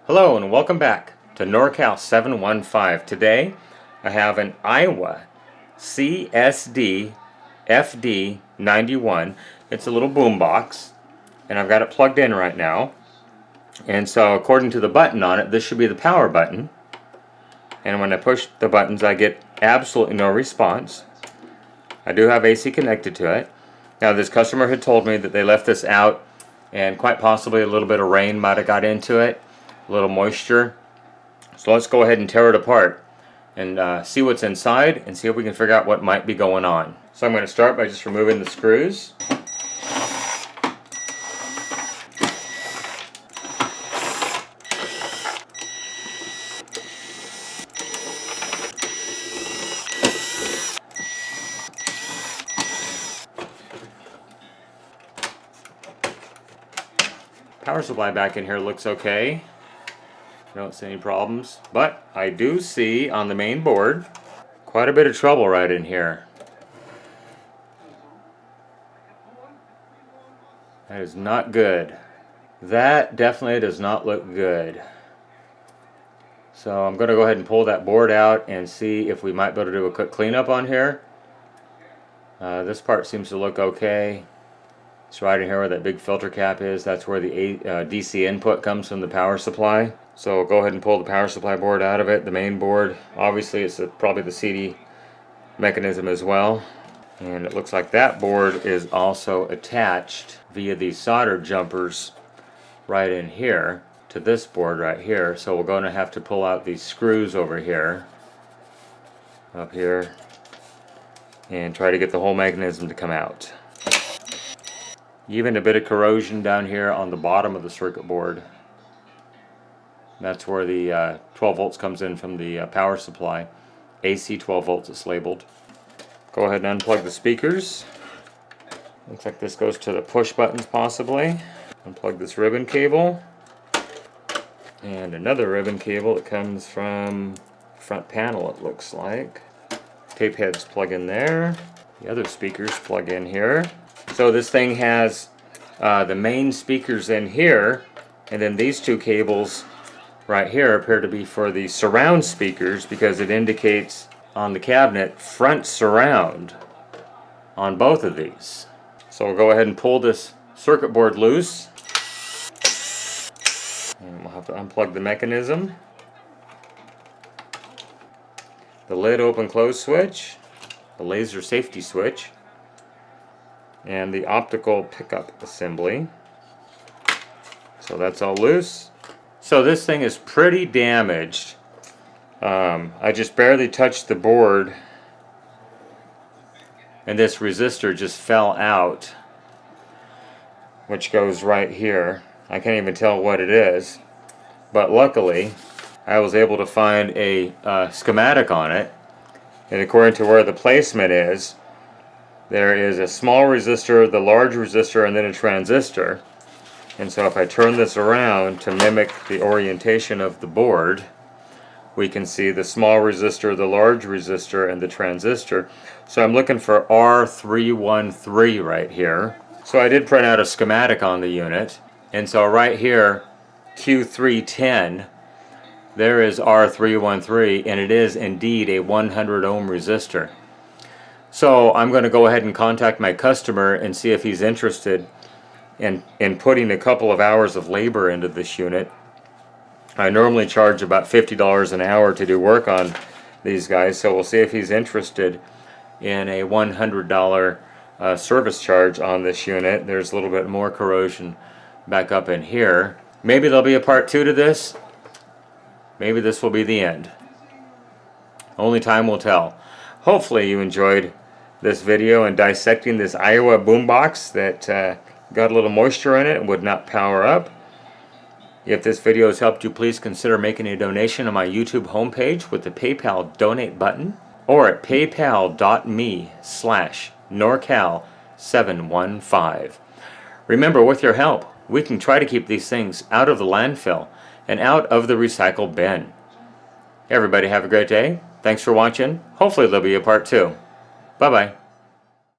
Hello and welcome back to NorCal 715. Today I have an Aiwa CSD-FD91. It's a little boombox and I've got it plugged in right now. And so according to the button on it, this should be the power button. And when I push the buttons I get absolutely no response. I do have AC connected to it. Now this customer had told me that they left this out and quite possibly a little bit of rain might have got into it. A little moisture. So let's go ahead and tear it apart and see what's inside and see if we can figure out what might be going on. So I'm going to start by just removing the screws. Power supply back in here looks okay. I don't see any problems, but I do see on the main board quite a bit of trouble right in here. That is not good. That definitely does not look good. So I'm going to go ahead and pull that board out and see if we might be able to do a quick cleanup on here. This part seems to look okay. It's right in here where that big filter cap is. That's where the DC input comes from the power supply. So we'll go ahead and pull the power supply board out of it. The main board, obviously it's probably the CD mechanism as well. And it looks like that board is also attached via these solder jumpers right in here to this board right here. So we're going to have to pull out these screws over here, up here, and try to get the whole mechanism to come out. Even a bit of corrosion down here on the bottom of the circuit board. That's where the 12 volts comes in from the power supply. AC 12 volts it's labeled. Go ahead and unplug the speakers. Looks like this goes to the push buttons possibly. Unplug this ribbon cable. And another ribbon cable that comes from the front panel it looks like. Tape heads plug in there. The other speakers plug in here. So this thing has the main speakers in here, and then these two cables right here appear to be for the surround speakers because it indicates on the cabinet front surround on both of these. So we'll go ahead and pull this circuit board loose, and we'll have to unplug the mechanism, the lid open close switch, the laser safety switch, and the optical pickup assembly. So that's all loose. So this thing is pretty damaged. I just barely touched the board and this resistor just fell out, which goes right here. I can't even tell what it is, but luckily I was able to find a schematic on it, and according to where the placement is, there is a small resistor, the large resistor, and then a transistor. And so if I turn this around to mimic the orientation of the board, we can see the small resistor, the large resistor, and the transistor. So I'm looking for R313 right here. So I did print out a schematic on the unit. And so right here, Q310, there is R313, and it is indeed a 100 ohm resistor. So I'm going to go ahead and contact my customer and see if he's interested in putting a couple of hours of labor into this unit. I normally charge about $50 an hour to do work on these guys, so we'll see if he's interested in a $100 service charge on this unit. There's a little bit more corrosion back up in here. Maybe there'll be a part 2 to this. Maybe this will be the end. Only time will tell. Hopefully you enjoyed this video and dissecting this Aiwa Boombox that got a little moisture in it and would not power up. If this video has helped you, please consider making a donation on my YouTube homepage with the PayPal donate button or at paypal.me/NorCal715. Remember, with your help, we can try to keep these things out of the landfill and out of the recycle bin. Everybody have a great day. Thanks for watching. Hopefully there'll be a part 2. Bye-bye.